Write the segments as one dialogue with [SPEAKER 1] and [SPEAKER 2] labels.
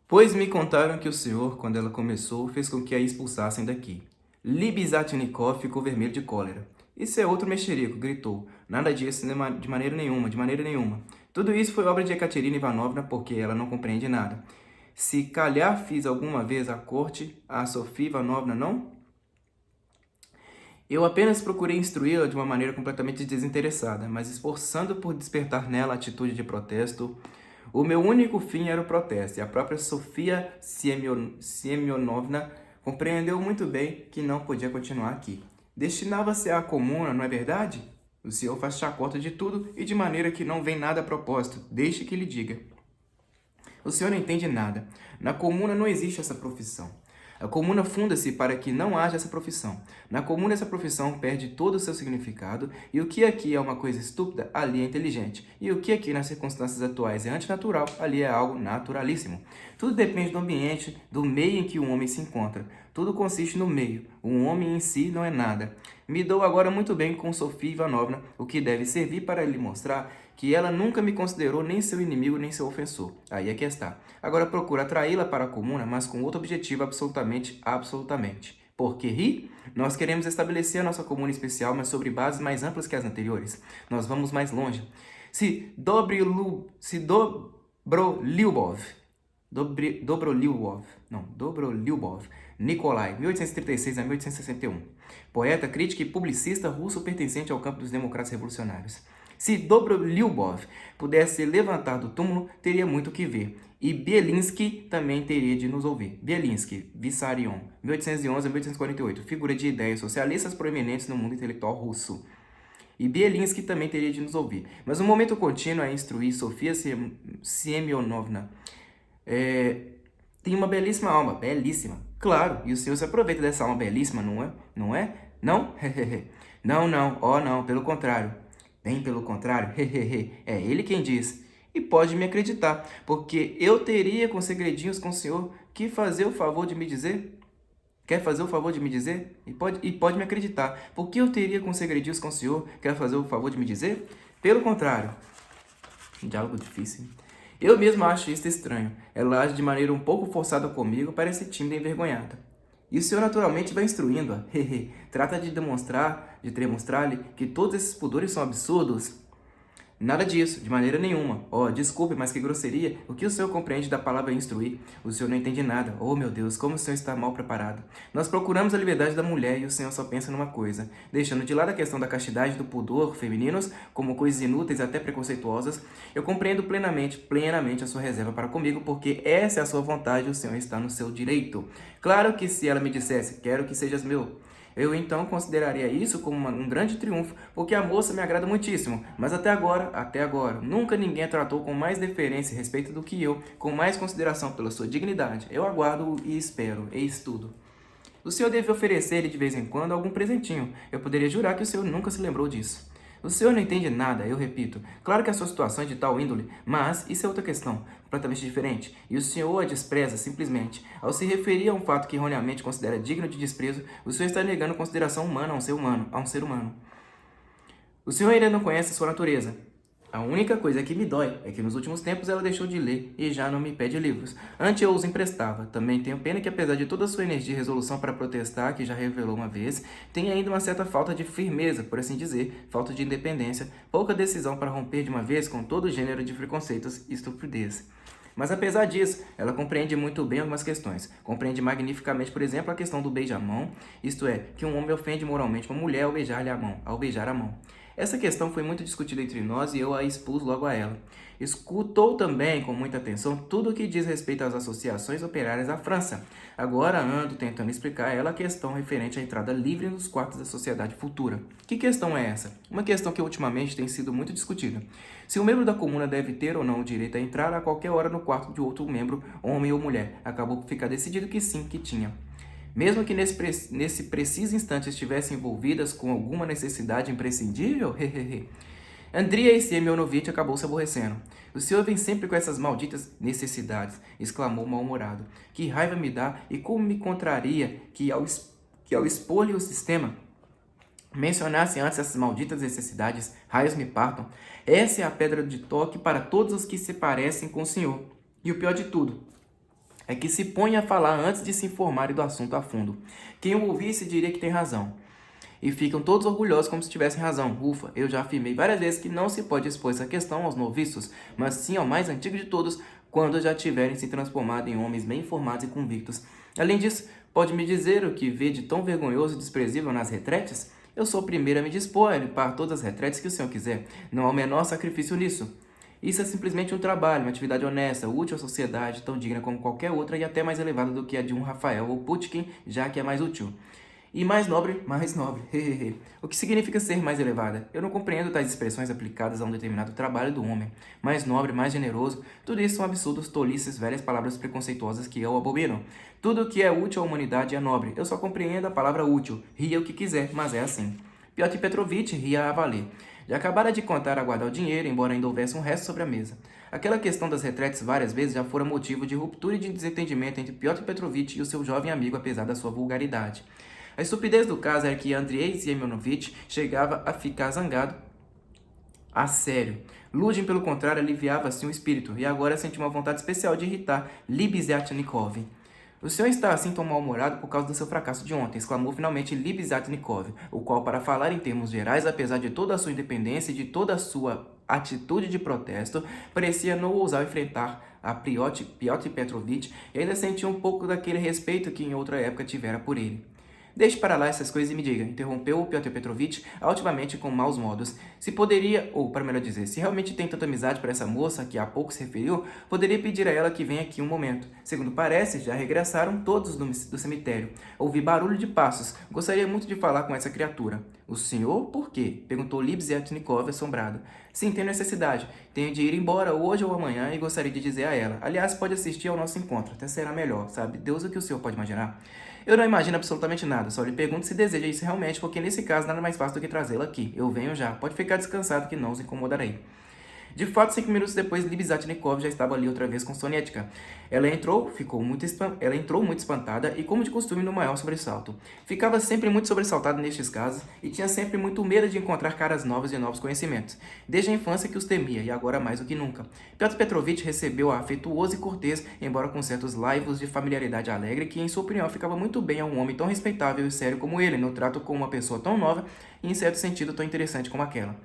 [SPEAKER 1] Pois me contaram que o senhor, quando ela começou, fez com que a expulsassem daqui. Libizatnikov ficou vermelho de cólera. Isso é outro mexerico, gritou. Nada disso, de maneira nenhuma, de maneira nenhuma. Tudo isso foi obra de Ekaterina Ivanovna, porque ela não compreende nada. Se calhar fiz alguma vez a corte, a Sofia Ivanovna não? Eu apenas procurei instruí-la de uma maneira completamente desinteressada, mas esforçando por despertar nela a atitude de protesto. O meu único fim era o protesto, e a própria Sofia Semyonovna compreendeu muito bem que não podia continuar aqui. Destinava-se à comuna, não é verdade? O senhor faz chacota de tudo e de maneira que não vem nada a propósito. Deixe que lhe diga. O senhor não entende nada. Na comuna não existe essa profissão. A comuna funda-se para que não haja essa profissão. Na comuna, essa profissão perde todo o seu significado, e o que aqui é uma coisa estúpida, ali é inteligente. E o que aqui, nas circunstâncias atuais, é antinatural, ali é algo naturalíssimo. Tudo depende do ambiente, do meio em que o homem se encontra. Tudo consiste no meio. O homem em si não é nada. Me dou agora muito bem com Sofia Ivanovna, o que deve servir para lhe mostrar que ela nunca me considerou nem seu inimigo nem seu ofensor. Aí é que está. Agora procura atraí-la para a comuna, mas com outro objetivo absolutamente. Porque ri? Nós queremos estabelecer a nossa comuna especial, mas sobre bases mais amplas que as anteriores. Nós vamos mais longe. Se Dobrolyubov, Nikolai, 1836 a 1861. Poeta, crítico e publicista russo pertencente ao campo dos democratas revolucionários. Se Dobrolyubov pudesse levantar do túmulo, teria muito o que ver. E Bielinski também teria de nos ouvir. Bielinski, Vissarion, 1811 a 1848, figura de ideias socialistas proeminentes no mundo intelectual russo. E Bielinski também teria de nos ouvir. Mas o momento contínuo é instruir Sofia Semyonovna. Tem uma belíssima alma, belíssima. Claro, e o senhor se aproveita dessa alma belíssima, não é? Não é? Não? Não, oh não, pelo contrário. Bem pelo contrário, é ele quem diz. E pode me acreditar, porque eu teria com segredinhos com o senhor que fazer o favor de me dizer? Quer fazer o favor de me dizer? E pode me acreditar, porque eu teria com segredinhos com o senhor, quer fazer o favor de me dizer? Pelo contrário. Um diálogo difícil. Eu mesmo acho isso estranho. Ela age de maneira um pouco forçada comigo, parece tímida e envergonhada. E o senhor naturalmente vai instruindo-a. Trata de demonstrar-lhe que todos esses pudores são absurdos. Nada disso, de maneira nenhuma. Oh, desculpe, mas que grosseria. O que o senhor compreende da palavra instruir? O senhor não entende nada. Oh, meu Deus, como o senhor está mal preparado. Nós procuramos a liberdade da mulher e o senhor só pensa numa coisa. Deixando de lado a questão da castidade e do pudor femininos, como coisas inúteis e até preconceituosas, eu compreendo plenamente a sua reserva para comigo, porque essa é a sua vontade e o senhor está no seu direito. Claro que se ela me dissesse, quero que sejas meu, eu então consideraria isso como um grande triunfo, porque a moça me agrada muitíssimo, mas até agora, nunca ninguém a tratou com mais deferência e respeito do que eu, com mais consideração pela sua dignidade. Eu aguardo e espero, eis tudo. O senhor deve oferecer-lhe de vez em quando algum presentinho. Eu poderia jurar que o senhor nunca se lembrou disso. O senhor não entende nada, eu repito. Claro que a sua situação é de tal índole, mas isso é outra questão, completamente diferente. E o senhor a despreza simplesmente. Ao se referir a um fato que erroneamente considera digno de desprezo, o senhor está negando consideração humana a um ser humano. O senhor ainda não conhece a sua natureza. A única coisa que me dói é que nos últimos tempos ela deixou de ler e já não me pede livros. Antes eu os emprestava. Também tenho pena que, apesar de toda a sua energia e resolução para protestar, que já revelou uma vez, tem ainda uma certa falta de firmeza, por assim dizer, falta de independência, pouca decisão para romper de uma vez com todo o gênero de preconceitos e estupidez. Mas apesar disso, ela compreende muito bem algumas questões. Compreende magnificamente, por exemplo, a questão do beija-mão, isto é, que um homem ofende moralmente uma mulher ao beijar a mão. Essa questão foi muito discutida entre nós e eu a expus logo a ela. Escutou também com muita atenção tudo o que diz respeito às associações operárias da França. Agora ando tentando explicar a ela a questão referente à entrada livre nos quartos da sociedade futura. Que questão é essa? Uma questão que ultimamente tem sido muito discutida. Se um membro da comuna deve ter ou não o direito a entrar a qualquer hora no quarto de outro membro, homem ou mulher, acabou por ficar decidido que sim, que tinha. Mesmo que nesse preciso instante estivessem envolvidas com alguma necessidade imprescindível? Andrei Semyonovitch acabou se aborrecendo. O senhor vem sempre com essas malditas necessidades, exclamou mal-humorado. Que raiva me dá e como me contraria que ao expor-lhe o sistema mencionasse antes essas malditas necessidades, raios me partam. Essa é a pedra de toque para todos os que se parecem com o senhor. E o pior de tudo é que se põe a falar antes de se informarem do assunto a fundo. Quem o ouvisse diria que tem razão. E ficam todos orgulhosos como se tivessem razão. Ufa, eu já afirmei várias vezes que não se pode expor essa questão aos noviços, mas sim ao mais antigo de todos, quando já tiverem se transformado em homens bem informados e convictos. Além disso, pode me dizer o que vê de tão vergonhoso e desprezível nas retretes? Eu sou o primeiro a me dispor a limpar todas as retretes que o senhor quiser. Não há o menor sacrifício nisso. Isso é simplesmente um trabalho, uma atividade honesta, útil à sociedade, tão digna como qualquer outra e até mais elevada do que a de um Rafael ou Pushkin, já que é mais útil. E mais nobre, mais nobre. O que significa ser mais elevada? Eu não compreendo tais expressões aplicadas a um determinado trabalho do homem. Mais nobre, mais generoso, tudo isso são absurdos, tolices, velhas palavras preconceituosas que eu abomino. Tudo o que é útil à humanidade é nobre. Eu só compreendo a palavra útil. Ria o que quiser, mas é assim. Piotr Petrovitch ria a valer. Já acabara de contar a guardar o dinheiro, embora ainda houvesse um resto sobre a mesa. Aquela questão das retretes várias vezes já fora motivo de ruptura e de desentendimento entre Piotr Petrovitch e o seu jovem amigo, apesar da sua vulgaridade. A estupidez do caso era que Andrei Semyonovitch chegava a ficar zangado a sério. Luzhin, pelo contrário, aliviava-se um espírito e agora sentia uma vontade especial de irritar Libizhatnikov. O senhor está assim tão mal-humorado por causa do seu fracasso de ontem, exclamou finalmente Libizhatnikov, o qual, para falar em termos gerais, apesar de toda a sua independência e de toda a sua atitude de protesto, parecia não ousar enfrentar a Piotr Petrovitch e ainda sentia um pouco daquele respeito que em outra época tivera por ele. Deixe para lá essas coisas e me diga, interrompeu o Piotr Petrovitch altivamente com maus modos. Se poderia, ou para melhor dizer, se realmente tem tanta amizade para essa moça que há pouco se referiu, poderia pedir a ela que venha aqui um momento. Segundo parece, já regressaram todos do cemitério. Ouvi barulho de passos. Gostaria muito de falar com essa criatura. O senhor, por quê? Perguntou Libizhatnikov assombrado. Sim, tenho necessidade. Tenho de ir embora hoje ou amanhã e gostaria de dizer a ela. Aliás, pode assistir ao nosso encontro. Até será melhor, sabe? Deus o que o senhor pode imaginar. Eu não imagino absolutamente nada, só lhe pergunto se deseja isso realmente, porque nesse caso nada mais fácil do que trazê-la aqui. Eu venho já, pode ficar descansado que não os incomodarei. De fato, 5 minutos depois, Libizhatnikov já estava ali outra vez com Sonyetka. Ela entrou muito espantada e, como de costume, no maior sobressalto. Ficava sempre muito sobressaltada nestes casos e tinha sempre muito medo de encontrar caras novas e novos conhecimentos. Desde a infância que os temia e agora mais do que nunca. Piotr Petrovitch recebeu-a afetuoso e cortês, embora com certos laivos de familiaridade alegre que, em sua opinião, ficava muito bem a um homem tão respeitável e sério como ele, no trato com uma pessoa tão nova e, em certo sentido, tão interessante como aquela.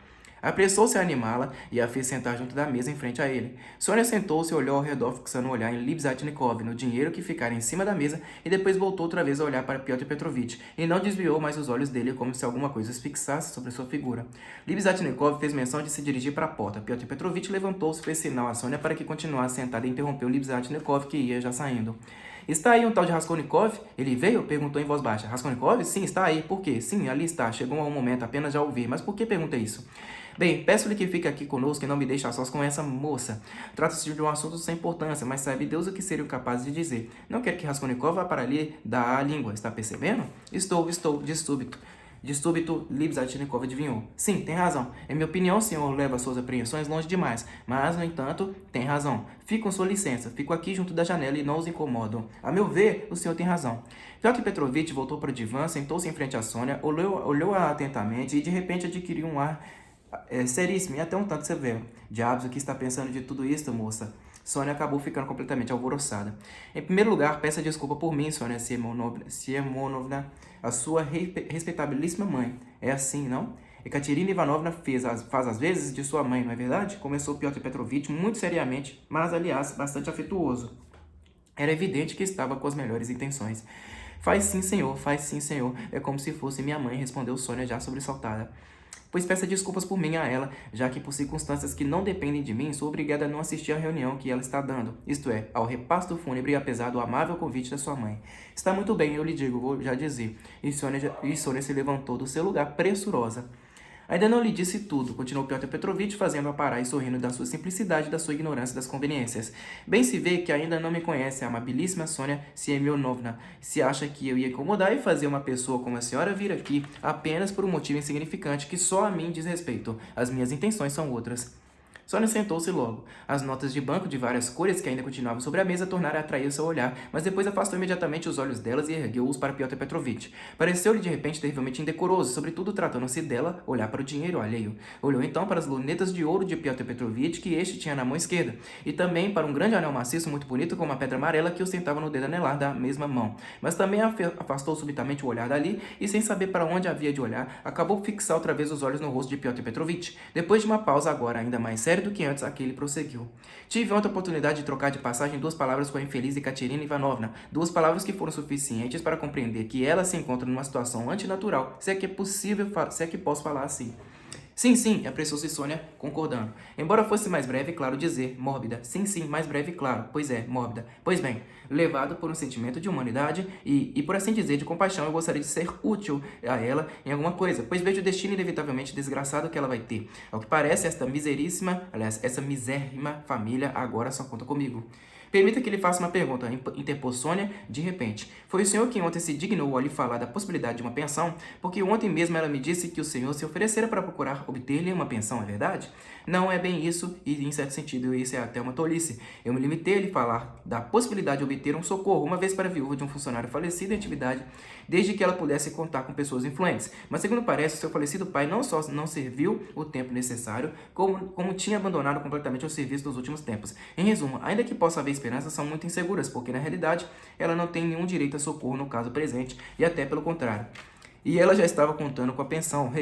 [SPEAKER 1] Apressou-se a animá-la e a fez sentar junto da mesa em frente a ele. Sônia sentou-se e olhou ao redor, fixando o olhar em Libizhatnikov, no dinheiro que ficara em cima da mesa, e depois voltou outra vez a olhar para Piotr Petrovitch, e não desviou mais os olhos dele como se alguma coisa os fixasse sobre sua figura. Libizhatnikov fez menção de se dirigir para a porta. Piotr Petrovitch levantou-se, fez sinal a Sônia para que continuasse sentada e interrompeu Libizhatnikov, que ia já saindo. Está aí um tal de Raskolnikov? Ele veio? Perguntou em voz baixa. Raskolnikov? Sim, está aí. Por quê? Sim, ali está. Chegou a um momento apenas já ouvir. Mas por que pergunta isso? Bem, peço-lhe que fique aqui conosco e não me deixe a sós com essa moça. Trata-se de um assunto sem importância, mas sabe Deus o que seriam capazes de dizer. Não quero que Raskolnikov vá para ali dar a língua, está percebendo? Estou, de súbito. De súbito, Libizhatnikov adivinhou. Sim, tem razão. Em minha opinião, o senhor leva suas apreensões longe demais. Mas, no entanto, tem razão. Fico com sua licença. Fico aqui junto da janela e não os incomodo. A meu ver, o senhor tem razão. Piotr Petrovitch voltou para o divã, sentou-se em frente a Sônia, olhou-a atentamente e, de repente, adquiriu um ar seríssimo e até um tanto severo. Diabos, o que está pensando de tudo isso, moça? Sônia acabou ficando completamente alvoroçada. Em primeiro lugar, peça desculpa por mim, Sônia Simonovna, a sua respeitabilíssima mãe. É assim, não? Ekaterina Ivanovna faz às vezes de sua mãe, não é verdade? Começou Piotr Petrovitch muito seriamente, mas, aliás, bastante afetuoso. Era evidente que estava com as melhores intenções. Faz sim, senhor, faz sim, senhor. É como se fosse minha mãe, respondeu Sônia já sobressaltada. Pois peça desculpas por mim a ela, já que por circunstâncias que não dependem de mim, sou obrigada a não assistir à reunião que ela está dando, isto é, ao repasto fúnebre, apesar do amável convite da sua mãe. Está muito bem, eu lhe digo, vou já dizer. E Sônia se levantou do seu lugar, pressurosa. Ainda não lhe disse tudo, continuou Piotr Petrovitch, fazendo-a parar e sorrindo da sua simplicidade e da sua ignorância das conveniências. Bem se vê que ainda não me conhece a amabilíssima Sônia Semyonovna. Se acha que eu ia incomodar e fazer uma pessoa como a senhora vir aqui apenas por um motivo insignificante que só a mim diz respeito. As minhas intenções são outras. Sônia sentou-se logo. As notas de banco de várias cores que ainda continuavam sobre a mesa tornaram a atrair seu olhar, mas depois afastou imediatamente os olhos delas e ergueu-os para Piotr Petrovitch. Pareceu-lhe de repente terrivelmente indecoroso, sobretudo tratando-se dela, olhar para o dinheiro alheio. Olhou então para as lunetas de ouro de Piotr Petrovitch que este tinha na mão esquerda, e também para um grande anel maciço muito bonito com uma pedra amarela que ostentava no dedo anelar da mesma mão. Mas também afastou subitamente o olhar dali e, sem saber para onde havia de olhar, acabou por fixar outra vez os olhos no rosto de Piotr Petrovitch. Depois de uma pausa agora ainda mais séria do que antes, aquele prosseguiu. Tive outra oportunidade de trocar de passagem 2 palavras com a infeliz Ekaterina Ivanovna, 2 palavras que foram suficientes para compreender que ela se encontra numa situação antinatural, se é que é possível, se é que posso falar assim. Sim, apressou-se Sônia, concordando. Embora fosse mais breve, claro dizer, mórbida. Sim, mais breve, claro. Pois é, mórbida. Pois bem, levado por um sentimento de humanidade e por assim dizer, de compaixão, eu gostaria de ser útil a ela em alguma coisa, pois vejo o destino inevitavelmente desgraçado que ela vai ter. Ao que parece, essa misérrima família agora só conta comigo. Permita que lhe faça uma pergunta, interpôs Sônia, de repente. Foi o senhor que ontem se dignou a lhe falar da possibilidade de uma pensão? Porque ontem mesmo ela me disse que o senhor se oferecera para procurar obter-lhe uma pensão, é verdade? Não é bem isso, e em certo sentido isso é até uma tolice. Eu me limitei a lhe falar da possibilidade de obter um socorro, uma vez para a viúva de um funcionário falecido em atividade, desde que ela pudesse contar com pessoas influentes. Mas, segundo parece, seu falecido pai não só não serviu o tempo necessário, como tinha abandonado completamente o serviço nos últimos tempos. Em resumo, ainda que possa haver esperanças, são muito inseguras, porque, na realidade, ela não tem nenhum direito a socorro no caso presente, e até pelo contrário. E ela já estava contando com a pensão.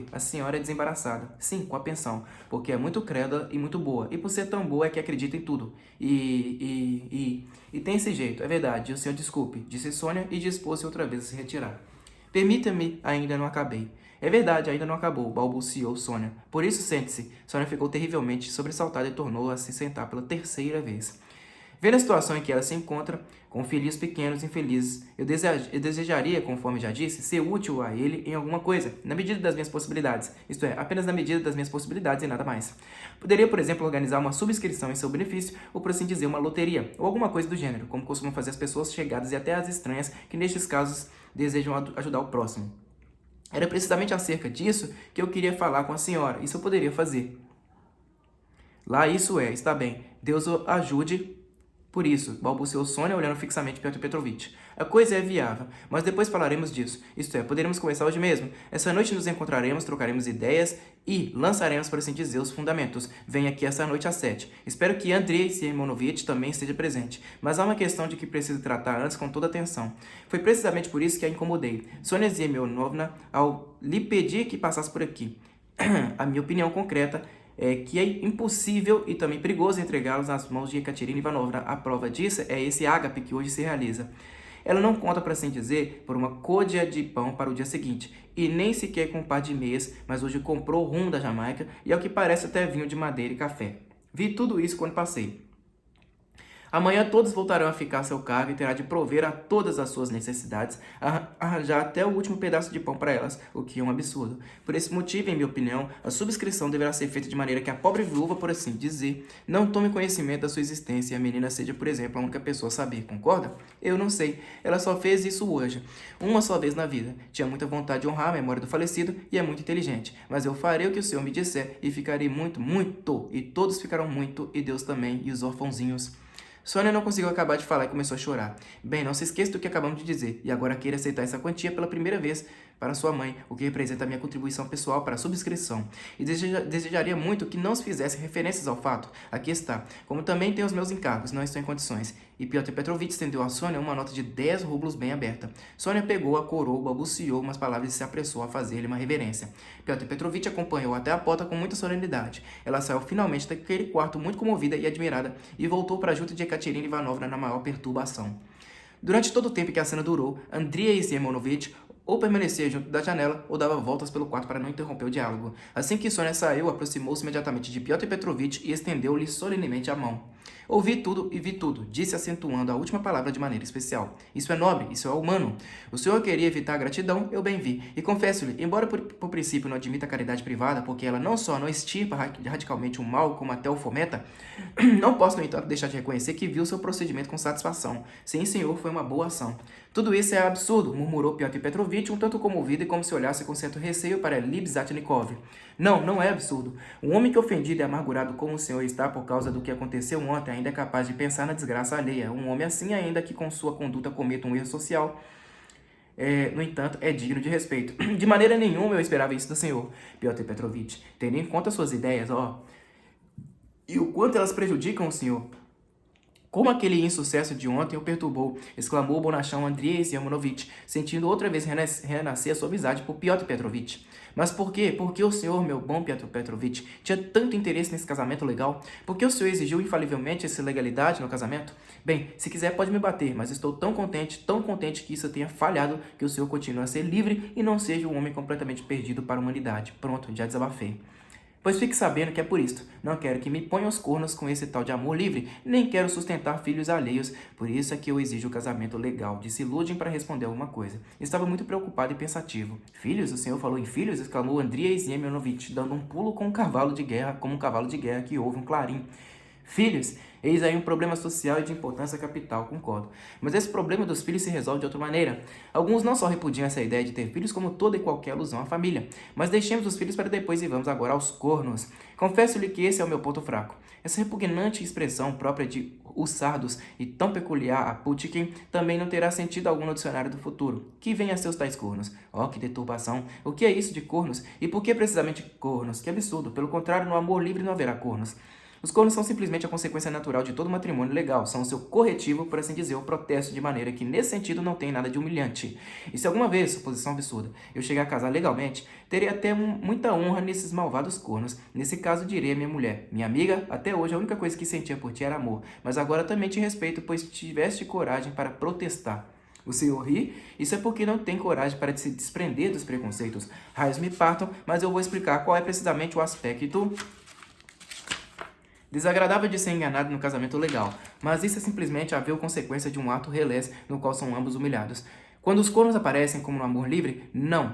[SPEAKER 1] A senhora é desembaraçada. Sim, com a pensão. Porque é muito crédula e muito boa. E por ser tão boa é que acredita em tudo. E tem esse jeito. É verdade. O senhor desculpe, disse Sônia e dispôs-se outra vez a se retirar. Permita-me, ainda não acabei. É verdade, ainda não acabou, balbuciou Sônia. Por isso, sente-se. Sônia ficou terrivelmente sobressaltada e tornou a se sentar pela 3ª vez. Vendo a situação em que ela se encontra, com filhos pequenos infelizes, eu desejaria, conforme já disse, ser útil a ele em alguma coisa, na medida das minhas possibilidades, isto é, apenas na medida das minhas possibilidades e nada mais. Poderia, por exemplo, organizar uma subscrição em seu benefício, ou por assim dizer, uma loteria, ou alguma coisa do gênero, como costumam fazer as pessoas chegadas e até as estranhas, que nestes casos desejam ajudar o próximo. Era precisamente acerca disso que eu queria falar com a senhora, isso eu poderia fazer. Lá isso é, está bem, Deus o ajude. Por isso, balbuciou Sônia, olhando fixamente Piotr Petrovitch. A coisa é viável, mas depois falaremos disso. Isto é, poderemos começar hoje mesmo. Essa noite nos encontraremos, trocaremos ideias e lançaremos, por assim dizer, os fundamentos. Venha aqui essa noite às 7. Espero que Andrei Simonovitch também esteja presente. Mas há uma questão de que preciso tratar antes com toda atenção. Foi precisamente por isso que a incomodei. Sônia Semyonovna, ao lhe pedir que passasse por aqui. A minha opinião concreta é que é impossível e também perigoso entregá-los nas mãos de Ekaterina Ivanovna. A prova disso é esse ágape que hoje se realiza. Ela não conta, para assim dizer, por uma côdea de pão para o dia seguinte, e nem sequer com um par de meias, mas hoje comprou rum da Jamaica e, ao que parece, até vinho de madeira e café. Vi tudo isso quando passei. Amanhã todos voltarão a ficar a seu cargo e terá de prover a todas as suas necessidades, arranjar até o último pedaço de pão para elas, o que é um absurdo. Por esse motivo, em minha opinião, a subscrição deverá ser feita de maneira que a pobre viúva, por assim dizer, não tome conhecimento da sua existência e a menina seja, por exemplo, a única pessoa a saber, concorda? Eu não sei. Ela só fez isso hoje, uma só vez na vida. Tinha muita vontade de honrar a memória do falecido e é muito inteligente. Mas eu farei o que o senhor me disser e ficarei muito, e todos ficarão muito, e Deus também, e os orfãozinhos. Sônia não conseguiu acabar de falar e começou a chorar. Bem, não se esqueça do que acabamos de dizer, e agora queira aceitar essa quantia pela primeira vez para sua mãe, o que representa a minha contribuição pessoal para a subscrição. E desejaria muito que não se fizessem referências ao fato. Aqui está. Como também tenho os meus encargos, não estou em condições. E Piotr Petrovitch estendeu a Sônia uma nota de 10 rublos bem aberta. Sônia pegou, corou, balbuciou umas palavras e se apressou a fazer-lhe uma reverência. Piotr Petrovitch acompanhou até a porta com muita solenidade. Ela saiu finalmente daquele quarto muito comovida e admirada e voltou para junto de Ekaterina Ivanovna na maior perturbação. Durante todo o tempo que a cena durou, Andrei Simonovitch ou permanecia junto da janela ou dava voltas pelo quarto para não interromper o diálogo. Assim que Sônia saiu, aproximou-se imediatamente de Piotr Petrovitch e estendeu-lhe solenemente a mão. Ouvi tudo e vi tudo, disse acentuando a última palavra de maneira especial. Isso é nobre, isso é humano. O senhor queria evitar a gratidão, eu bem vi. E confesso-lhe, embora por princípio não admita a caridade privada, porque ela não só não extirpa radicalmente o mal, como até o fomenta, não posso, no entanto, deixar de reconhecer que viu seu procedimento com satisfação. Sim, senhor, foi uma boa ação. Tudo isso é absurdo, murmurou Piotr Petrovitch, um tanto comovido e como se olhasse com certo receio para Libzhatnikov. Não, não é absurdo. Um homem que ofendido e amargurado como o senhor está por causa do que aconteceu ontem ainda é capaz de pensar na desgraça alheia. Um homem assim, ainda que com sua conduta cometa um erro social, no entanto, é digno de respeito. De maneira nenhuma eu esperava isso do senhor, Piotr Petrovitch. Tendo em conta suas ideias, e o quanto elas prejudicam o senhor. Como aquele insucesso de ontem o perturbou, exclamou o bonachão Andrei Ziamonovitch, sentindo outra vez renascer a sua amizade por Piotr Petrovitch. Mas por quê? Por que o senhor, meu bom Piotr Petrovitch, tinha tanto interesse nesse casamento legal? Por que o senhor exigiu infalivelmente essa legalidade no casamento? Bem, se quiser pode me bater, mas estou tão contente que isso tenha falhado, que o senhor continue a ser livre e não seja um homem completamente perdido para a humanidade. Pronto, já desabafei. Pois fique sabendo que é por isto. Não quero que me ponham os cornos com esse tal de amor livre, nem quero sustentar filhos alheios. Por isso é que eu exijo o casamento legal, disse Ludin para responder alguma coisa. Estava muito preocupado e pensativo. Filhos? O senhor falou em filhos? Exclamou Andrei Semyonovitch, dando um pulo como um cavalo de guerra que ouve um clarim. Filhos? Eis aí um problema social e de importância capital, concordo. Mas esse problema dos filhos se resolve de outra maneira. Alguns não só repudiam essa ideia de ter filhos como toda e qualquer alusão à família, mas deixemos os filhos para depois e vamos agora aos cornos. Confesso-lhe que esse é o meu ponto fraco. Essa repugnante expressão própria de os sardos e tão peculiar a Putkin também não terá sentido algum no dicionário do futuro. Que venha a seus tais cornos. Oh, que deturbação! O que é isso de cornos? E por que precisamente cornos? Que absurdo! Pelo contrário, no amor livre não haverá cornos. Os cornos são simplesmente a consequência natural de todo matrimônio legal, são o seu corretivo, por assim dizer, o protesto, de maneira que, nesse sentido, não tem nada de humilhante. E se alguma vez, suposição absurda, eu chegar a casar legalmente, terei até muita honra nesses malvados cornos. Nesse caso, direi à minha mulher, minha amiga, até hoje a única coisa que sentia por ti era amor, mas agora também te respeito, pois tiveste coragem para protestar. O senhor ri? Isso é porque não tem coragem para se desprender dos preconceitos. Raios me partam, mas eu vou explicar qual é precisamente o aspecto desagradável de ser enganado no casamento legal, mas isso é simplesmente a ver consequência de um ato relés no qual são ambos humilhados. Quando os cornos aparecem como no amor livre,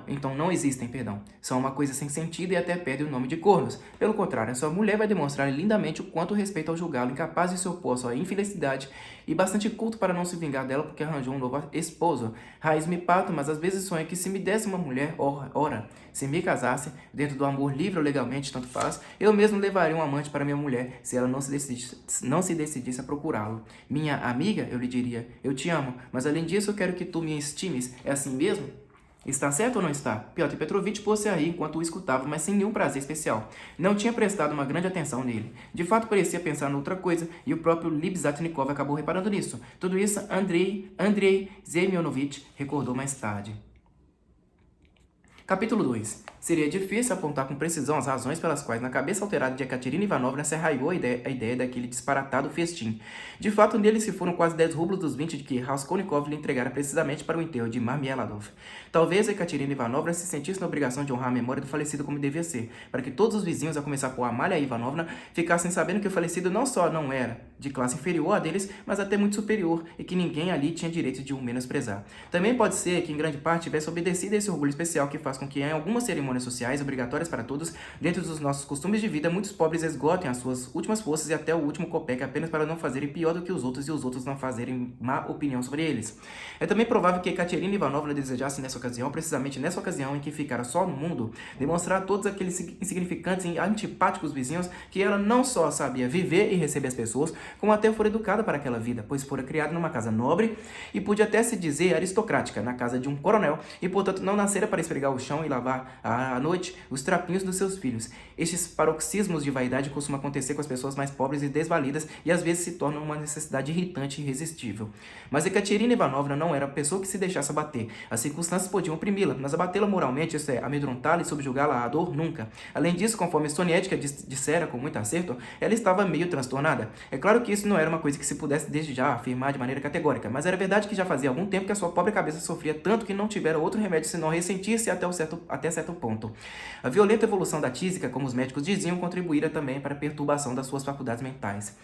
[SPEAKER 1] então não existem, perdão. São uma coisa sem sentido e até perdem o nome de cornos. Pelo contrário, a sua mulher vai demonstrar lindamente o quanto respeita ao julgá-lo, incapaz de se opor à sua infelicidade e bastante culto para não se vingar dela porque arranjou um novo esposo. Raiz me parto, mas às vezes sonho que se me desse uma mulher, ora, se me casasse, dentro do amor livre ou legalmente, tanto faz, eu mesmo levaria um amante para minha mulher, se ela não se decidisse a procurá-lo. Minha amiga, eu lhe diria, eu te amo, mas além disso eu quero que tu me estimes. É assim mesmo? Está certo ou não está? Piotr Petrovitch pôs-se a rir enquanto o escutava, mas sem nenhum prazer especial. Não tinha prestado uma grande atenção nele. De fato, parecia pensar noutra coisa, e o próprio Libzhatnikov acabou reparando nisso. Tudo isso Andrei Semyonovitch recordou mais tarde. Capítulo 2. Seria difícil apontar com precisão as razões pelas quais, na cabeça alterada de Ekaterina Ivanovna, se arraigou a ideia daquele disparatado festim. De fato, nele se foram quase 10 rublos dos 20 de que Raskolnikov lhe entregara precisamente para o enterro de Marmeladov. Talvez Ekaterina Ivanovna se sentisse na obrigação de honrar a memória do falecido como devia ser, para que todos os vizinhos, a começar por Amalia Ivanovna, ficassem sabendo que o falecido não só não era de classe inferior a deles, mas até muito superior, e que ninguém ali tinha direito de o menosprezar. Também pode ser que, em grande parte, tivesse obedecido a esse orgulho especial que faz com que, em algumas cerimônias sociais obrigatórias para todos, dentro dos nossos costumes de vida, muitos pobres esgotem as suas últimas forças e até o último copeque apenas para não fazerem pior do que os outros e os outros não fazerem má opinião sobre eles. É também provável que Ekaterina Ivanovna desejasse nessa ocasião, precisamente nessa ocasião em que ficara só no mundo, demonstrar a todos aqueles insignificantes e antipáticos vizinhos que ela não só sabia viver e receber as pessoas, como até fora educada para aquela vida, pois fora criada numa casa nobre e pude até se dizer aristocrática, na casa de um coronel, e portanto não nascera para esfregar o chão e lavar à noite os trapinhos dos seus filhos. Estes paroxismos de vaidade costumam acontecer com as pessoas mais pobres e desvalidas e às vezes se tornam uma necessidade irritante e irresistível. Mas Ekaterina Ivanovna não era a pessoa que se deixasse abater. As circunstâncias podiam oprimi-la, mas abatê-la moralmente, isso é, amedrontá-la e subjugá-la à dor, nunca. Além disso, conforme Sonietka dissera com muito acerto, ela estava meio transtornada. É claro que isso não era uma coisa que se pudesse desde já afirmar de maneira categórica, mas era verdade que já fazia algum tempo que a sua pobre cabeça sofria tanto que não tivera outro remédio senão ressentir-se até certo ponto. A violenta evolução da tísica, como os médicos diziam, contribuíra também para a perturbação das suas faculdades mentais.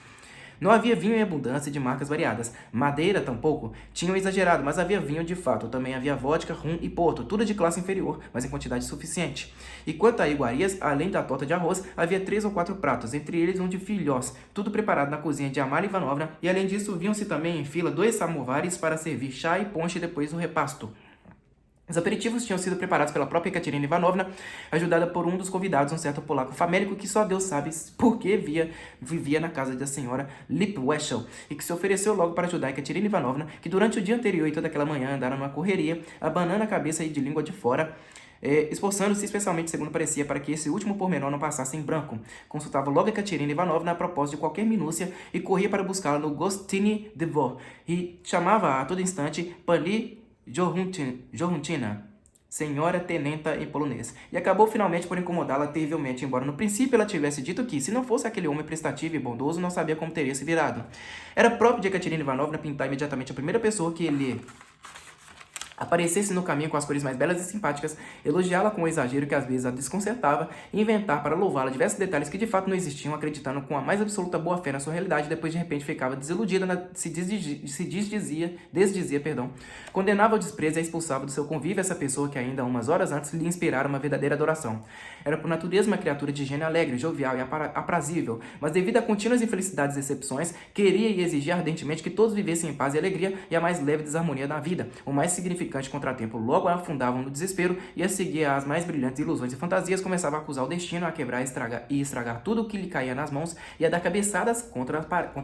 [SPEAKER 1] Não havia vinho em abundância de marcas variadas. Madeira, tampouco. Tinham exagerado, mas havia vinho de fato. Também havia vodka, rum e porto, tudo de classe inferior, mas em quantidade suficiente. E quanto a iguarias, além da torta de arroz, havia 3 ou 4 pratos, entre eles um de filhós, tudo preparado na cozinha de Amália Ivanovna, e além disso viam-se também em fila 2 samovares para servir chá e ponche depois do repasto. Os aperitivos tinham sido preparados pela própria Ekaterina Ivanovna, ajudada por um dos convidados, um certo polaco famélico que só Deus sabe por que vivia na casa da senhora Lipweschel, e que se ofereceu logo para ajudar a Ekaterina Ivanovna, que durante o dia anterior e toda aquela manhã andaram numa correria, abanando a cabeça e de língua de fora, esforçando-se especialmente, segundo parecia, para que esse último pormenor não passasse em branco. Consultava logo a Ekaterina Ivanovna a propósito de qualquer minúcia e corria para buscá-la no Gostiny Dvor, e chamava-a a todo instante Pani Joruntina, senhora tenenta em polonês, e acabou finalmente por incomodá-la terrivelmente, embora no princípio ela tivesse dito que, se não fosse aquele homem prestativo e bondoso, não sabia como teria se virado. Era próprio de Ekaterina Ivanovna pintar imediatamente a primeira pessoa que ele aparecesse no caminho com as cores mais belas e simpáticas, elogiá-la com o exagero que às vezes a desconcertava e inventar para louvá-la diversos detalhes que de fato não existiam, acreditando com a mais absoluta boa-fé na sua realidade, depois de repente ficava desiludida, condenava ao desprezo e a expulsava do seu convívio essa pessoa que ainda umas horas antes lhe inspirara uma verdadeira adoração. Era por natureza uma criatura de gênio alegre, jovial e aprazível, mas devido a contínuas infelicidades e decepções, queria e exigia ardentemente que todos vivessem em paz e alegria e a mais leve desarmonia da vida. O mais significante contratempo logo a afundavam no desespero, e a seguir as mais brilhantes ilusões e fantasias começava a acusar o destino, a quebrar e estragar tudo o que lhe caía nas mãos e a dar cabeçadas contra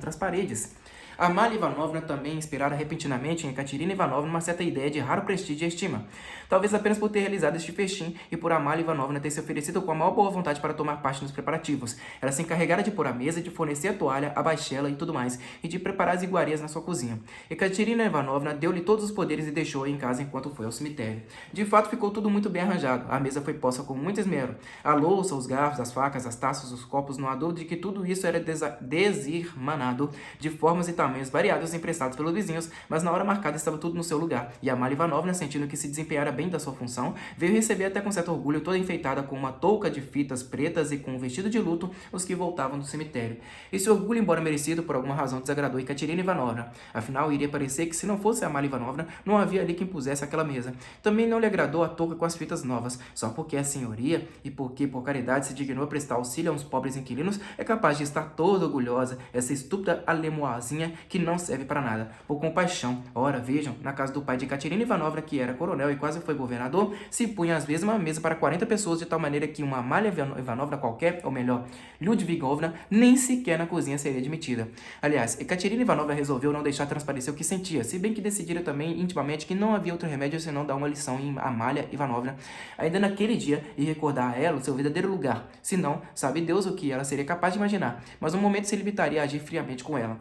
[SPEAKER 1] as paredes. Amália Ivanovna também inspirara repentinamente em Ekaterina Ivanovna uma certa ideia de raro prestígio e estima, talvez apenas por ter realizado este festim e por Amália Ivanovna ter se oferecido com a maior boa vontade para tomar parte nos preparativos. Ela se encarregara de pôr a mesa, de fornecer a toalha, a baixela e tudo mais, e de preparar as iguarias na sua cozinha. Ekaterina Ivanovna deu-lhe todos os poderes e deixou-a em casa enquanto foi ao cemitério. De fato, ficou tudo muito bem arranjado. A mesa foi posta com muito esmero. A louça, os garfos, as facas, as taças, os copos, não há dúvida de que tudo isso era desirmanado de formas e tamanhos variados emprestados pelos vizinhos, mas na hora marcada estava tudo no seu lugar, e Amália Ivanovna, sentindo que se desempenhara bem da sua função, veio receber até com certo orgulho, toda enfeitada com uma touca de fitas pretas e com um vestido de luto, os que voltavam do cemitério. Esse orgulho, embora merecido, por alguma razão desagradou Ekaterina Ivanovna. Afinal, iria parecer que se não fosse Amália Ivanovna, não havia ali quem pusesse aquela mesa. Também não lhe agradou a touca com as fitas novas, só porque a senhoria, e porque por caridade se dignou a prestar auxílio a uns pobres inquilinos, é capaz de estar toda orgulhosa, essa estúpida alemoazinha que não serve para nada, por compaixão. Ora, vejam, na casa do pai de Ekaterina Ivanovna, que era coronel e quase foi governador, se punha às vezes uma mesa para 40 pessoas, de tal maneira que uma Amália Ivanovna qualquer, ou melhor, Ludvigovna, nem sequer na cozinha seria admitida. Aliás, Ekaterina Ivanovna resolveu não deixar transparecer o que sentia, se bem que decidira também intimamente que não havia outro remédio senão dar uma lição em Amália Ivanovna, ainda naquele dia, e recordar a ela o seu verdadeiro lugar. Senão, sabe Deus o que ela seria capaz de imaginar, mas no momento se limitaria a agir friamente com ela.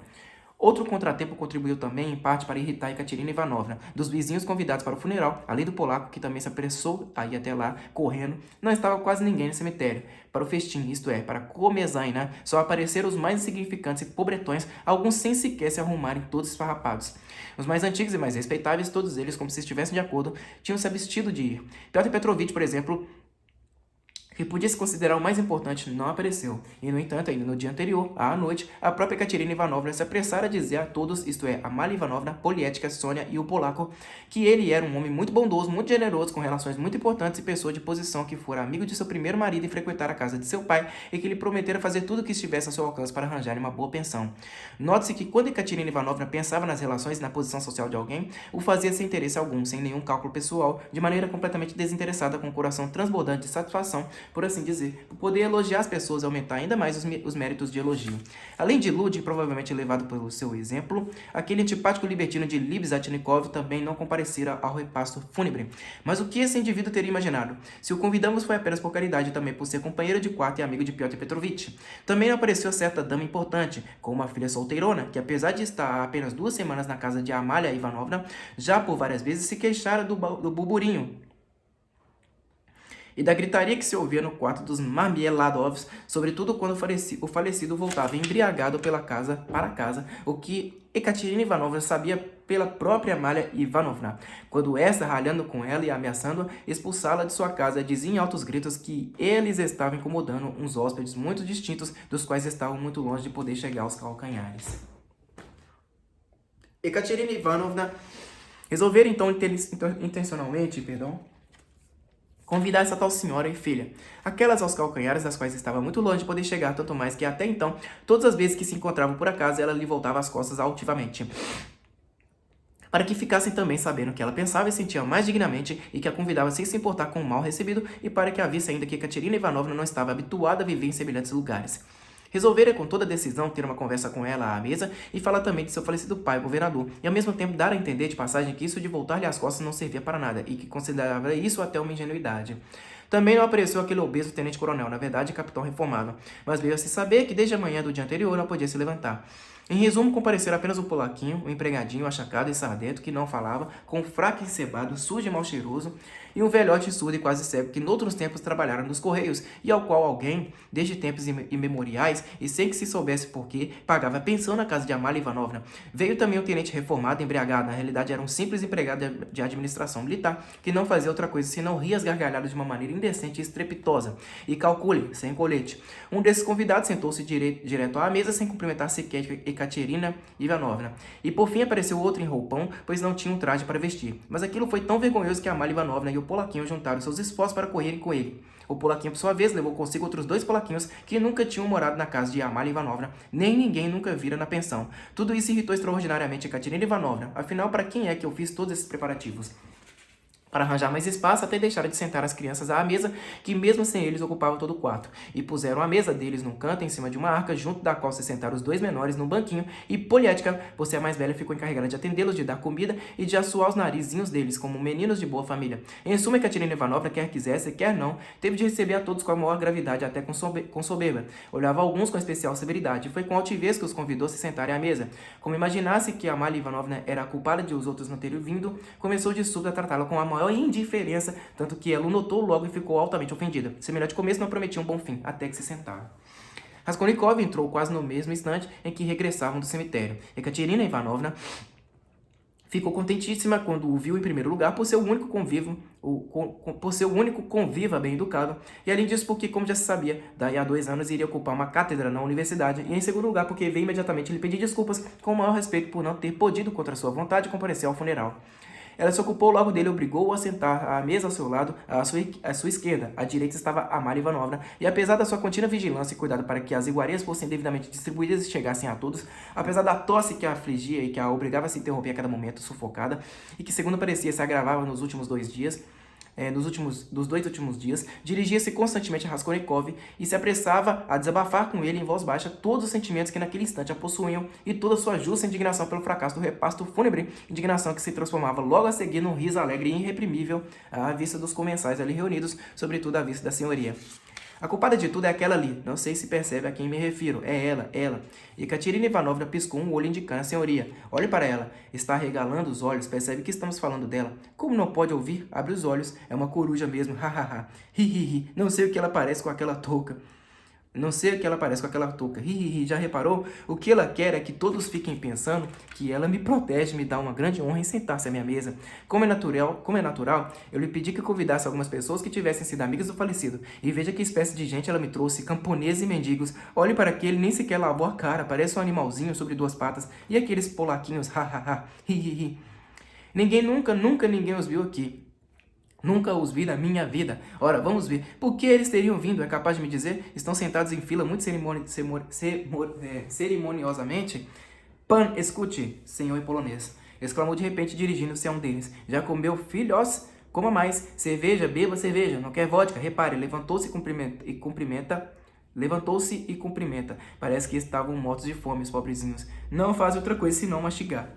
[SPEAKER 1] Outro contratempo contribuiu também, em parte, para irritar Ekaterina Ivanovna. Dos vizinhos convidados para o funeral, além do polaco, que também se apressou a ir até lá, correndo, não estava quase ninguém no cemitério. Para o festim, isto é, para a comezaina, só apareceram os mais insignificantes e pobretões, alguns sem sequer se arrumarem, todos esfarrapados. Os mais antigos e mais respeitáveis, todos eles, como se estivessem de acordo, tinham se abstido de ir. Piotr Petrovitch, por exemplo, que podia se considerar o mais importante, não apareceu. E, no entanto, ainda no dia anterior, à noite, a própria Ekaterina Ivanovna se apressara a dizer a todos, isto é, Amália Ivanovna, Polietka, Sônia e o polaco, que ele era um homem muito bondoso, muito generoso, com relações muito importantes e pessoa de posição, que fora amigo de seu primeiro marido e frequentara a casa de seu pai, e que lhe prometera fazer tudo o que estivesse ao seu alcance para arranjar uma boa pensão. Note-se que quando Ekaterina Ivanovna pensava nas relações e na posição social de alguém, o fazia sem interesse algum, sem nenhum cálculo pessoal, de maneira completamente desinteressada, com o coração transbordante de satisfação, por assim dizer, por poder elogiar as pessoas e aumentar ainda mais os méritos de elogio. Além de Lud, provavelmente levado pelo seu exemplo, aquele antipático libertino de Libzatnikov também não comparecera ao repasto fúnebre. Mas o que esse indivíduo teria imaginado? Se o convidamos foi apenas por caridade, também por ser companheiro de quarto e amigo de Piotr Petrovitch. Também não apareceu certa dama importante, com uma filha solteirona, que apesar de estar há apenas 2 semanas na casa de Amália Ivanovna, já por várias vezes se queixara do burburinho e da gritaria que se ouvia no quarto dos Marmeladovs, sobretudo quando o falecido voltava embriagado para casa, o que Ekaterina Ivanovna sabia pela própria Amalia Ivanovna, quando esta, ralhando com ela e ameaçando expulsá-la de sua casa, dizia em altos gritos que eles estavam incomodando uns hóspedes muito distintos, dos quais estavam muito longe de poder chegar aos calcanhares. Ekaterina Ivanovna resolveram então intencionalmente, convidar essa tal senhora e filha, aquelas aos calcanhares das quais estava muito longe de poder chegar, tanto mais que até então, todas as vezes que se encontravam por acaso, ela lhe voltava as costas altivamente, para que ficassem também sabendo que ela pensava e sentia mais dignamente e que a convidava sem se importar com o mal recebido, e para que a visse ainda que Ekaterina Ivanovna não estava habituada a viver em semelhantes lugares. Resolvera com toda decisão ter uma conversa com ela à mesa e falar também de seu falecido pai, o governador, e ao mesmo tempo dar a entender de passagem que isso de voltar-lhe as costas não servia para nada e que considerava isso até uma ingenuidade. Também não apareceu aquele obeso tenente-coronel, na verdade capitão reformado, mas veio a se saber que desde a manhã do dia anterior não podia se levantar. Em resumo, compareceram apenas o polaquinho, o empregadinho achacado e sardento que não falava, com um fraco encebado, sujo e mal cheiroso, e um velhote surdo e quase cego que noutros tempos trabalharam nos Correios e ao qual alguém, desde tempos imemoriais e sem que se soubesse porquê, pagava pensão na casa de Amalia Ivanovna. Veio também o tenente reformado embriagado, na realidade era um simples empregado de administração militar, que não fazia outra coisa senão rir as gargalhadas de uma maneira indecente e estrepitosa. E calcule, sem colete. Um desses convidados sentou-se direto à mesa sem cumprimentar sequer Ekaterina Ivanovna. E por fim apareceu outro em roupão, pois não tinha um traje para vestir. Mas aquilo foi tão vergonhoso que Amalia Ivanovna e o polaquinho juntaram seus esforços para correrem com ele. O polaquinho, por sua vez, levou consigo outros 2 polaquinhos que nunca tinham morado na casa de Amalia Ivanovna, nem ninguém nunca vira na pensão. Tudo isso irritou extraordinariamente Ekaterina Ivanovna. Afinal, para quem é que eu fiz todos esses preparativos? Para arranjar mais espaço, até deixaram de sentar as crianças à mesa, que mesmo sem eles ocupavam todo o quarto, e puseram a mesa deles num canto em cima de uma arca, junto da qual se sentaram os 2 menores num banquinho, e Poliética, por ser a mais velha, ficou encarregada de atendê-los, de dar comida e de assoar os narizinhos deles, como meninos de boa família. Em suma, Ekaterina Ivanovna, quer quisesse, quer não, teve de receber a todos com a maior gravidade, até com soberba. Olhava alguns com especial severidade, e foi com altivez que os convidou a se sentarem à mesa. Como imaginasse que Amalia Ivanovna era a culpada de os outros não terem vindo, começou de súbito a tratá-la com a maior indiferença, tanto que ela o notou logo e ficou altamente ofendida. Semelhante começo não prometia um bom fim, até que se sentaram. Raskolnikov entrou quase no mesmo instante em que regressavam do cemitério. Ekaterina Ivanovna ficou contentíssima quando o viu em primeiro lugar por ser o único conviva bem educado, e além disso porque, como já se sabia, daí a 2 anos iria ocupar uma cátedra na universidade, e em segundo lugar porque veio imediatamente lhe pedir desculpas com o maior respeito por não ter podido, contra sua vontade, comparecer ao funeral. Ela se ocupou logo dele e obrigou-o a sentar à mesa ao seu lado, à sua esquerda. À direita estava Amalia Ivanovna, e apesar da sua contínua vigilância e cuidado para que as iguarias fossem devidamente distribuídas e chegassem a todos, apesar da tosse que a afligia e que a obrigava a se interromper a cada momento, sufocada, e que, segundo parecia, se agravava nos últimos 2 dias, dos 2 últimos dias, dirigia-se constantemente a Raskolnikov e se apressava a desabafar com ele em voz baixa todos os sentimentos que naquele instante a possuíam e toda sua justa indignação pelo fracasso do repasto fúnebre, indignação que se transformava logo a seguir num riso alegre e irreprimível à vista dos comensais ali reunidos, sobretudo à vista da senhoria. A culpada de tudo é aquela ali, não sei se percebe a quem me refiro, é ela. E Ekaterina Ivanovna piscou um olho indicando a senhoria. Olhe para ela, está arregalando os olhos, percebe que estamos falando dela. Como não pode ouvir? Abre os olhos, é uma coruja mesmo, hahaha. Hi, não sei o que ela parece com aquela touca. Já reparou? O que ela quer é que todos fiquem pensando que ela me protege, me dá uma grande honra em sentar-se à minha mesa. Como é natural, eu lhe pedi que convidasse algumas pessoas que tivessem sido amigas do falecido. E veja que espécie de gente ela me trouxe, camponeses e mendigos. Olhe para aquele, nem sequer lavou a cara, parece um animalzinho sobre 2 patas. E aqueles polaquinhos, hahaha, hi. Nunca ninguém os viu aqui. Nunca os vi na minha vida. Ora, vamos ver. Por que eles teriam vindo? É capaz de me dizer? Estão sentados em fila muito cerimoniosamente? Pan, escute, senhor em polonês. Exclamou de repente, dirigindo-se a um deles. Já comeu, filhos? Coma mais. Cerveja, beba cerveja. Não quer vodka? Repare, levantou-se e cumprimenta. Parece que estavam mortos de fome, os pobrezinhos. Não fazem outra coisa senão mastigar.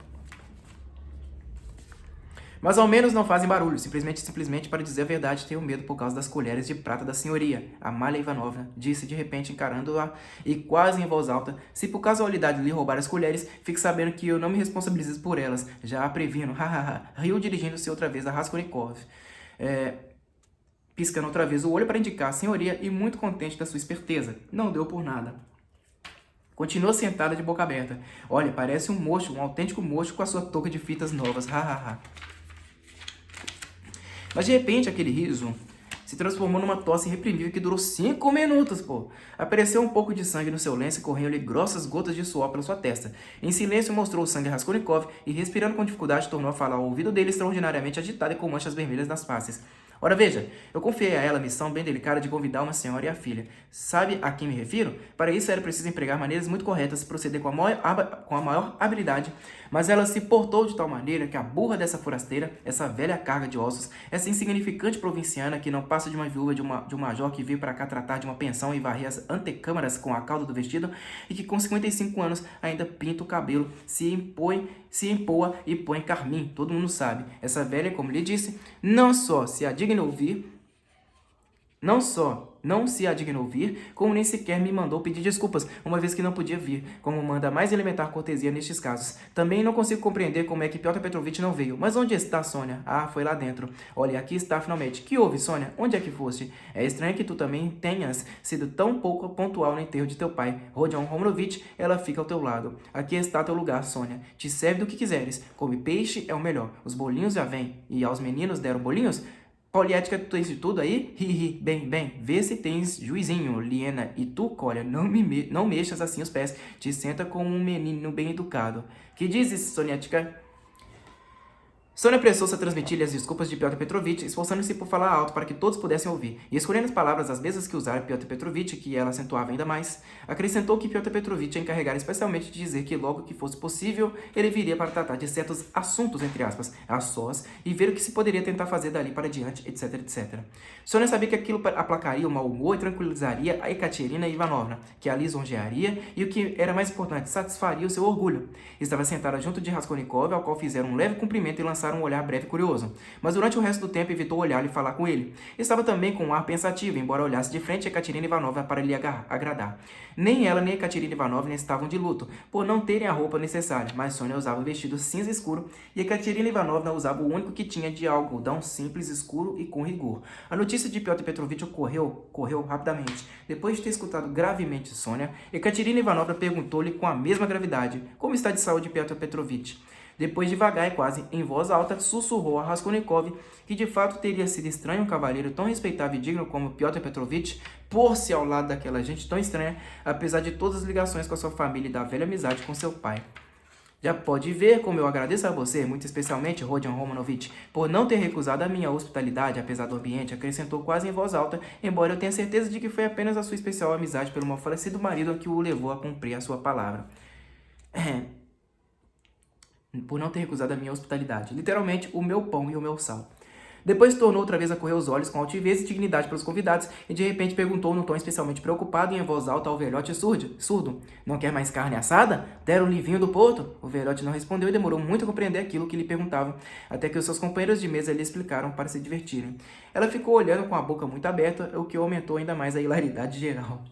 [SPEAKER 1] Mas ao menos não fazem barulho, simplesmente para dizer a verdade, tenho medo por causa das colheres de prata da senhoria. Amalia Ivanovna disse de repente, encarando-a e quase em voz alta, se por casualidade lhe roubar as colheres, fique sabendo que eu não me responsabilizo por elas, já a previno, hahaha. Riu dirigindo-se outra vez a Raskolnikov, piscando outra vez o olho para indicar a senhoria e muito contente da sua esperteza. Não deu por nada. Continua sentada de boca aberta. Olha, parece um mocho, um autêntico mocho com a sua touca de fitas novas. Hahaha. Mas de repente aquele riso se transformou numa tosse irreprimível que durou 5 minutos, pô. Apareceu um pouco de sangue no seu lenço e correu-lhe grossas gotas de suor pela sua testa. Em silêncio mostrou o sangue a Raskolnikov e, respirando com dificuldade, tornou a falar ao ouvido dele extraordinariamente agitado e com manchas vermelhas nas faces. Ora veja, eu confiei a ela a missão bem delicada de convidar uma senhora e a filha. Sabe a quem me refiro? Para isso era preciso empregar maneiras muito corretas, proceder com a maior habilidade, mas ela se portou de tal maneira que a burra dessa forasteira, essa velha carga de ossos, essa insignificante provinciana que não passa de uma viúva de um major que veio para cá tratar de uma pensão e varrer as antecâmaras com a cauda do vestido e que com 55 anos ainda pinta o cabelo, se empoa e põe carmim, todo mundo sabe. Essa velha, como lhe disse, não só se a digna ouvir, como nem sequer me mandou pedir desculpas, uma vez que não podia vir, como manda a mais elementar cortesia nestes casos. Também não consigo compreender como é que Piotr Petrovitch não veio. Mas onde está, Sônia? Ah, foi lá dentro. Olha, aqui está finalmente. Que houve, Sônia? Onde é que foste? É estranho que tu também tenhas sido tão pouco pontual no enterro de teu pai, Rodion Romanovich. Ela fica ao teu lado. Aqui está teu lugar, Sônia. Te serve do que quiseres. Come peixe é o melhor. Os bolinhos já vêm. E aos meninos deram bolinhos? Poliética, tu tens de tudo aí? Hihi, bem, vê se tens juizinho, Liena. E tu, Kolya, não mexas assim os pés. Te senta como um menino bem educado. Que dizes, Sonietka? Sônia apressou-se a transmitir-lhe as desculpas de Piotr Petrovitch, esforçando-se por falar alto para que todos pudessem ouvir, e escolhendo as palavras às mesmas que usara Piotr Petrovitch, que ela acentuava ainda mais, acrescentou que Piotr Petrovitch a encarregara especialmente de dizer que logo que fosse possível, ele viria para tratar de certos assuntos, entre aspas, a sós, e ver o que se poderia tentar fazer dali para diante, etc, etc. Sônia sabia que aquilo aplacaria o mau humor e tranquilizaria a Ekaterina Ivanovna, que a lisonjearia e, o que era mais importante, satisfaria o seu orgulho. Estava sentada junto de Raskolnikov, ao qual fizeram um leve cumprimento e lançaram um olhar breve e curioso, mas durante o resto do tempo evitou olhar e falar com ele. Estava também com um ar pensativo, embora olhasse de frente a Ekaterina Ivanovna para lhe agradar. Nem ela nem Ekaterina Ivanovna estavam de luto, por não terem a roupa necessária, mas Sônia usava um vestido cinza escuro e Ekaterina Ivanovna usava o único que tinha de algodão simples, escuro e com rigor. A notícia de Piotr Petrovitch correu rapidamente. Depois de ter escutado gravemente Sônia, Ekaterina Ivanovna perguntou-lhe com a mesma gravidade: como está de saúde Piotr Petrovitch? Depois, devagar e quase em voz alta, sussurrou a Raskolnikov que de fato teria sido estranho um cavalheiro tão respeitável e digno como Piotr Petrovitch pôr-se ao lado daquela gente tão estranha, apesar de todas as ligações com a sua família e da velha amizade com seu pai. Já pode ver como eu agradeço a você, muito especialmente, Rodion Romanovich, por não ter recusado a minha hospitalidade, apesar do ambiente, acrescentou quase em voz alta, embora eu tenha certeza de que foi apenas a sua especial amizade pelo meu falecido marido que o levou a cumprir a sua palavra. Por não ter recusado a minha hospitalidade, literalmente o meu pão e o meu sal. Depois tornou outra vez a correr os olhos com altivez e dignidade pelos convidados e de repente perguntou num tom especialmente preocupado e em voz alta ao velhote surdo: não quer mais carne assada? Deram um livinho do porto? O velhote não respondeu e demorou muito a compreender aquilo que lhe perguntavam, até que os seus companheiros de mesa lhe explicaram para se divertirem. Ela ficou olhando com a boca muito aberta, o que aumentou ainda mais a hilaridade geral.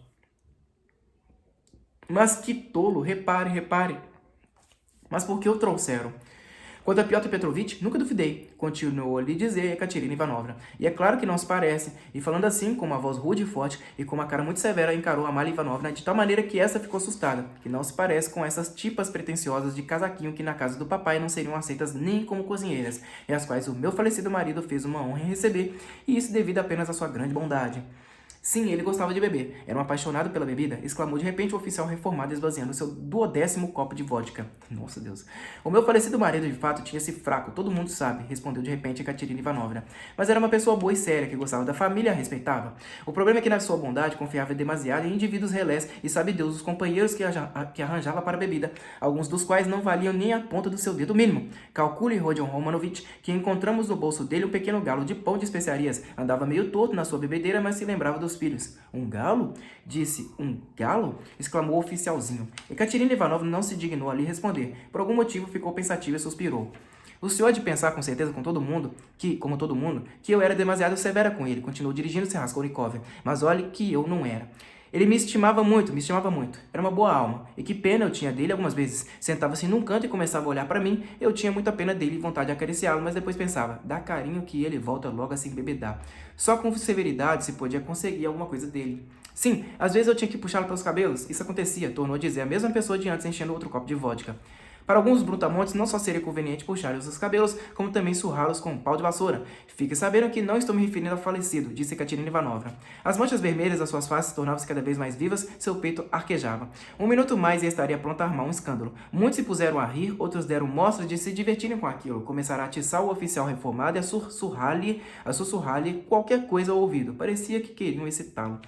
[SPEAKER 1] Mas que tolo, repare. Mas por que o trouxeram? Quanto a Piotr Petrovitch, nunca duvidei, continuou a lhe dizer Ekaterina Ivanovna. E é claro que não se parece. E falando assim, com uma voz rude e forte, e com uma cara muito severa, encarou Amalia Ivanovna de tal maneira que essa ficou assustada, que não se parece com essas tipas pretensiosas de casaquinho que na casa do papai não seriam aceitas nem como cozinheiras, e as quais o meu falecido marido fez uma honra em receber, e isso devido apenas à sua grande bondade. Sim, ele gostava de beber. Era um apaixonado pela bebida, exclamou de repente o oficial reformado, esvaziando seu 12º copo de vodka. Nossa Deus. O meu falecido marido, de fato, tinha esse fraco, todo mundo sabe, respondeu de repente Ekaterina Ivanovna. Mas era uma pessoa boa e séria, que gostava da família e a respeitava. O problema é que na sua bondade confiava demasiado em indivíduos relés e sabe Deus os companheiros que arranjava para a bebida, alguns dos quais não valiam nem a ponta do seu dedo mínimo. Calcule, Rodion Romanovich, que encontramos no bolso dele um pequeno galo de pão de especiarias. Andava meio torto na sua bebedeira, mas se lembrava dos filhos. Um galo? Disse, um galo? Exclamou o oficialzinho. Ekaterina Ivanovna não se dignou a lhe responder. Por algum motivo ficou pensativa e suspirou. O senhor há de pensar com certeza como todo mundo, que eu era demasiado severa com ele, continuou dirigindo-se a Raskolnikov. Mas olhe que eu não era. Ele me estimava muito. Era uma boa alma. E que pena eu tinha dele algumas vezes. Sentava-se num canto e começava a olhar para mim. Eu tinha muita pena dele e vontade de acariciá-lo, mas depois pensava, dá carinho que ele volta logo a se embebedar. Só com severidade se podia conseguir alguma coisa dele. Sim, às vezes eu tinha que puxá-lo pelos cabelos. Isso acontecia, tornou a dizer a mesma pessoa de antes enchendo outro copo de vodka. Para alguns brutamontes não só seria conveniente puxar-lhes os cabelos, como também surrá-los com um pau de vassoura. Fique sabendo que não estou me referindo ao falecido, disse Katerina Ivanovna. As manchas vermelhas das suas faces tornavam-se cada vez mais vivas, seu peito arquejava. Um minuto mais e estaria pronto a armar um escândalo. Muitos se puseram a rir, outros deram mostras de se divertirem com aquilo. Começaram a atiçar o oficial reformado e a sussurrar-lhe qualquer coisa ao ouvido. Parecia que queriam excitá-lo.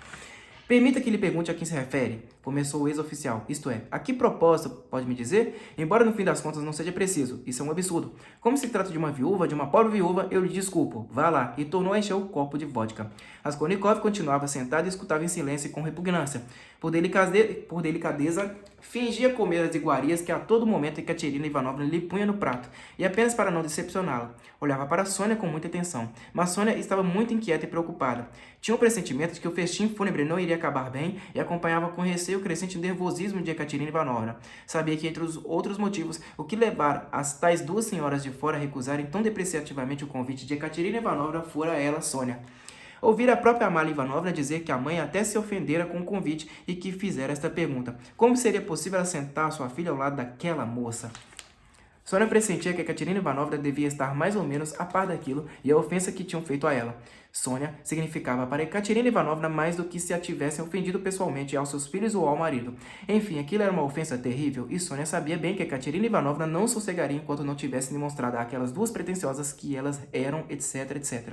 [SPEAKER 1] Permita que lhe pergunte a quem se refere, começou o ex-oficial. Isto é, a que propósito, pode me dizer? Embora no fim das contas não seja preciso, isso é um absurdo. Como se trata de uma viúva, de uma pobre viúva, eu lhe desculpo. Vá lá, e tornou a encher o copo de vodka. Raskolnikov continuava sentado e escutava em silêncio e com repugnância. Por delicadeza, fingia comer as iguarias que a todo momento Ekaterina Ivanovna lhe punha no prato, e apenas para não decepcioná-la. Olhava para Sônia com muita atenção, mas Sônia estava muito inquieta e preocupada. Tinha um pressentimento de que o festim fúnebre não iria acabar bem e acompanhava com receio o crescente nervosismo de Ekaterina Ivanovna. Sabia que, entre os outros motivos, o que levara as tais duas senhoras de fora a recusarem tão depreciativamente o convite de Ekaterina Ivanovna fora ela, Sônia. Ouvira a própria Amalia Ivanovna dizer que a mãe até se ofendera com o convite e que fizera esta pergunta. Como seria possível assentar sua filha ao lado daquela moça? Sônia pressentia que Ekaterina Ivanovna devia estar mais ou menos a par daquilo e a ofensa que tinham feito a ela. Sônia significava para Ekaterina Ivanovna mais do que se a tivessem ofendido pessoalmente aos seus filhos ou ao marido. Enfim, aquilo era uma ofensa terrível e Sônia sabia bem que Ekaterina Ivanovna não sossegaria enquanto não tivesse demonstrado àquelas duas pretensiosas que elas eram, etc, etc.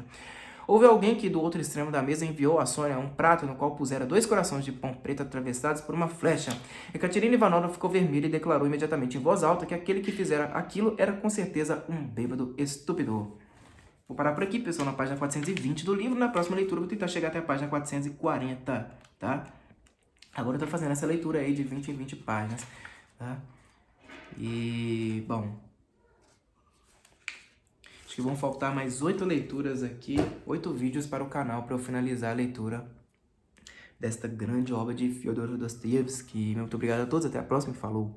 [SPEAKER 1] Houve alguém que, do outro extremo da mesa, enviou a Sônia um prato no qual pusera 2 corações de pão preto atravessados por uma flecha. Ekaterina Ivanovna ficou vermelha e declarou imediatamente em voz alta que aquele que fizera aquilo era com certeza um bêbado estúpido. Vou parar por aqui, pessoal, na página 420 do livro. Na próxima leitura eu vou tentar chegar até a página 440, tá? Agora eu tô fazendo essa leitura aí de 20 em 20 páginas, tá? E, bom... acho que vão faltar mais 8 leituras aqui, 8 vídeos para o canal para eu finalizar a leitura desta grande obra de Fyodor Dostoiévski. Muito obrigado a todos, até a próxima e falou!